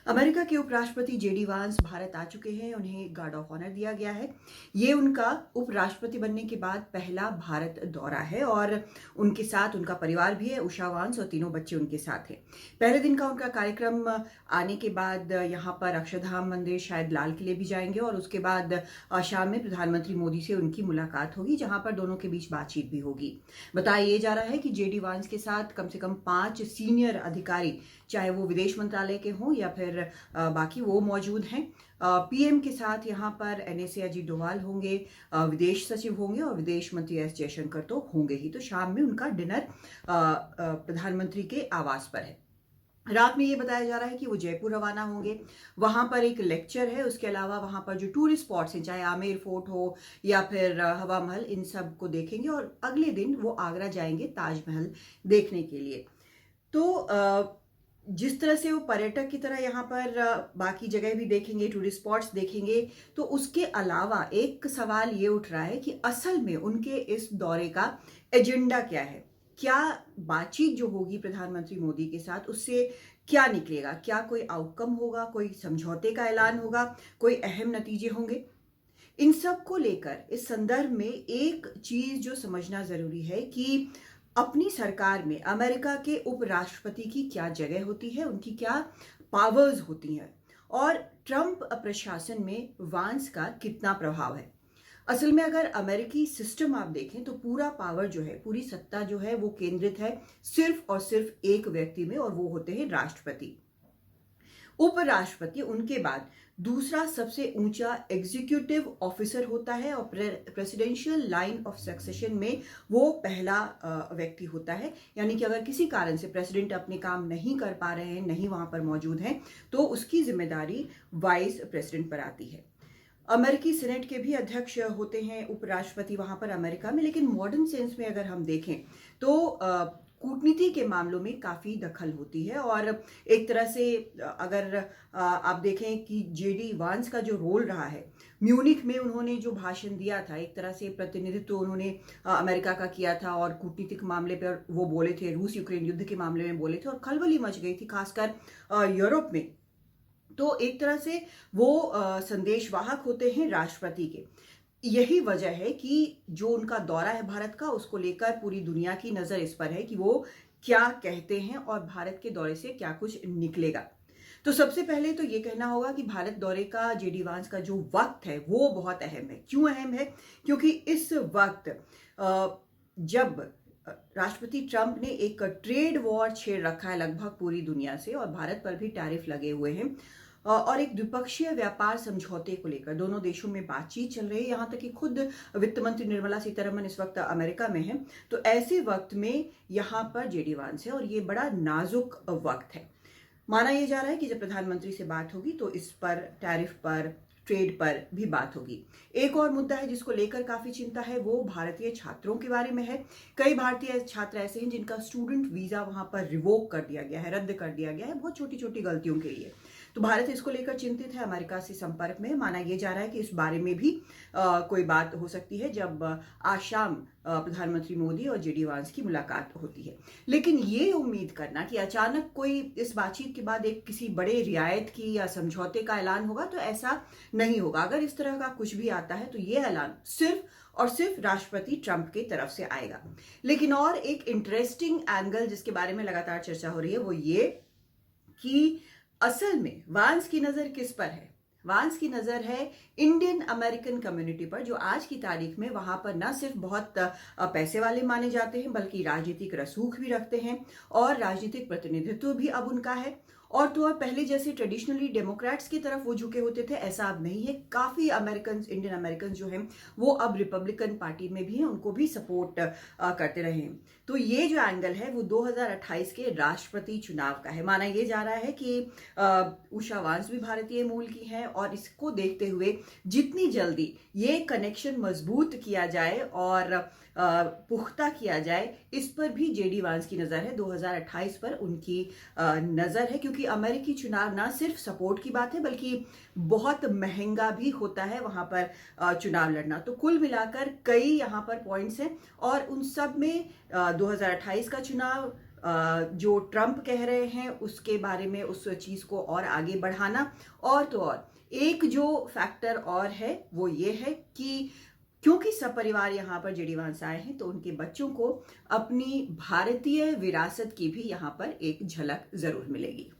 America के उपराष्ट्रपति JD वांस भारत आ चुके हैं। उन्हें गार्ड ऑफ ऑनर दिया गया है। ये उनका उपराष्ट्रपति बनने के बाद पहला भारत दौरा है और उनके साथ उनका परिवार भी है। उषा वांस और तीनों बच्चे उनके साथ हैं। पहले दिन का उनका कार्यक्रम आने के बाद यहाँ पर अक्षरधाम मंदिर, शायद लाल किले भी जाएंगे और उसके बाद शाम में प्रधानमंत्री मोदी से उनकी मुलाकात होगी, जहां पर दोनों के बीच बातचीत भी होगी। बताया ये जा रहा है कि जेडी वांस के साथ कम से कम 5 सीनियर अधिकारी, चाहे वो विदेश मंत्रालय के हों या फिर बाकी, वो मौजूद हैं। पीएम के साथ यहाँ पर एनएसए अजीत डोभाल होंगे, विदेश सचिव होंगे और विदेश मंत्री एस जयशंकर तो होंगे ही। तो शाम में उनका डिनर प्रधानमंत्री के आवास पर है। रात में ये बताया जा रहा है कि वो जयपुर रवाना होंगे। वहां पर एक लेक्चर है। उसके अलावा वहां पर जो टूरिस्ट स्पॉट्स हैं, चाहे आमेर फोर्ट हो या फिर हवा महल, इन सब को देखेंगे और अगले दिन वो आगरा जाएंगे ताजमहल देखने के लिए। तो जिस तरह से वो पर्यटक की तरह यहाँ पर बाकी जगह भी देखेंगे, टूरिस्ट स्पॉट्स देखेंगे, तो उसके अलावा एक सवाल ये उठ रहा है कि असल में उनके इस दौरे का एजेंडा क्या है। क्या बातचीत जो होगी प्रधानमंत्री मोदी के साथ, उससे क्या निकलेगा? क्या कोई आउटकम होगा, कोई समझौते का ऐलान होगा, कोई अहम नतीजे होंगे? इन सब को लेकर इस संदर्भ में एक चीज जो समझना जरूरी है कि अपनी सरकार में अमेरिका के उपराष्ट्रपति की क्या जगह होती है, उनकी क्या पावर्स होती हैं और ट्रंप प्रशासन में वांस का कितना प्रभाव है। असल में अगर अमेरिकी सिस्टम आप देखें तो पूरा पावर जो है, पूरी सत्ता जो है, वो केंद्रित है सिर्फ और सिर्फ एक व्यक्ति में, और वो होते हैं राष्ट्रपति। उपराष्ट्रपति उनके बाद दूसरा सबसे ऊंचा एग्जीक्यूटिव ऑफिसर होता है और प्रेसिडेंशियल लाइन ऑफ सक्सेशन में वो पहला व्यक्ति होता है। यानी कि अगर किसी कारण से प्रेसिडेंट अपने काम नहीं कर पा रहे हैं, नहीं वहां पर मौजूद हैं, तो उसकी जिम्मेदारी वाइस प्रेसिडेंट पर आती है। अमेरिकी सीनेट के भी अध्यक्ष होते हैं उपराष्ट्रपति वहां पर अमेरिका में। लेकिन मॉडर्न सेंस में अगर हम देखें तो कूटनीति के मामलों में काफी दखल होती है। और एक तरह से अगर आप देखें कि जेडी वांस का जो रोल रहा है, म्यूनिख में उन्होंने जो भाषण दिया था, एक तरह से प्रतिनिधित्व उन्होंने अमेरिका का किया था और कूटनीतिक मामले पर वो बोले थे, रूस यूक्रेन युद्ध के मामले में बोले थे और खलबली मच गई थी खासकर यूरोप में। तो एक तरह से वो संदेशवाहक होते हैं राष्ट्रपति के। यही वजह है कि जो उनका दौरा है भारत का, उसको लेकर पूरी दुनिया की नजर इस पर है कि वो क्या कहते हैं और भारत के दौरे से क्या कुछ निकलेगा। तो सबसे पहले तो ये कहना होगा कि भारत दौरे का, जेडी वांस का जो वक्त है, वो बहुत अहम है। क्यों अहम है? क्योंकि इस वक्त जब राष्ट्रपति ट्रंप ने एक ट्रेड वॉर छेड़ रखा है लगभग पूरी दुनिया से और भारत पर भी टैरिफ लगे हुए हैं और एक द्विपक्षीय व्यापार समझौते को लेकर दोनों देशों में बातचीत चल रही है। यहां तक कि खुद वित्त मंत्री निर्मला सीतारमण इस वक्त अमेरिका में है। तो ऐसे वक्त में यहां पर जेडी वांस है और ये बड़ा नाजुक वक्त है। माना यह जा रहा है कि जब प्रधानमंत्री से बात होगी तो इस पर, टैरिफ पर, ट्रेड पर भी बात होगी। एक और मुद्दा है जिसको लेकर काफी चिंता है, वो भारतीय छात्रों के बारे में है। कई भारतीय छात्र ऐसे हैं जिनका स्टूडेंट वीजा वहां पर रिवोक कर दिया गया है, रद्द कर दिया गया है, बहुत छोटी छोटी गलतियों के लिए। तो भारत इसको लेकर चिंतित है, अमेरिका से संपर्क में। माना यह जा रहा है कि इस बारे में भी कोई बात हो सकती है जब आज शाम प्रधानमंत्री मोदी और जेडी वांस की मुलाकात होती है। लेकिन ये उम्मीद करना कि अचानक कोई इस बातचीत के बाद एक किसी बड़े रियायत की या समझौते का ऐलान होगा, तो ऐसा नहीं होगा। अगर इस तरह का कुछ भी आता है तो ये ऐलान सिर्फ और सिर्फ राष्ट्रपति ट्रंप की तरफ से आएगा। लेकिन और एक इंटरेस्टिंग एंगल जिसके बारे में लगातार चर्चा हो रही है, वो ये कि असल में वांस की नजर किस पर है? वांस की नजर है इंडियन अमेरिकन कम्युनिटी पर, जो आज की तारीख में वहां पर न सिर्फ बहुत पैसे वाले माने जाते हैं, बल्कि राजनीतिक रसूख भी रखते हैं और राजनीतिक प्रतिनिधित्व भी अब उनका है। और तो और पहले जैसे ट्रेडिशनली डेमोक्रेट्स की तरफ वो झुके होते थे, ऐसा अब नहीं है। काफी अमेरिकन, इंडियन अमेरिकन जो हैं, वो अब रिपब्लिकन पार्टी में भी हैं, उनको भी सपोर्ट करते रहे हैं। तो ये जो एंगल है वो 2028 के राष्ट्रपति चुनाव का है। माना यह जा रहा है कि उषा वांस भी भारतीय मूल की हैं और इसको देखते हुए जितनी जल्दी ये कनेक्शन मजबूत किया जाए और पुख्ता किया जाए, इस पर भी जेडी वांस की नजर है। 2028 पर उनकी नजर है, क्योंकि अमेरिकी चुनाव ना सिर्फ सपोर्ट की बात है बल्कि बहुत महंगा भी होता है वहां पर चुनाव लड़ना। तो कुल मिलाकर कई यहां पर पॉइंट्स हैं और उन सब में 2028 का चुनाव जो ट्रंप कह रहे हैं उसके बारे में उस चीज़ को और आगे बढ़ाना। और तो और एक जो फैक्टर और है वो ये है कि क्योंकि सपरिवार यहाँ पर जेडी वांस आए हैं तो उनके बच्चों को अपनी भारतीय विरासत की भी यहाँ पर एक झलक जरूर मिलेगी।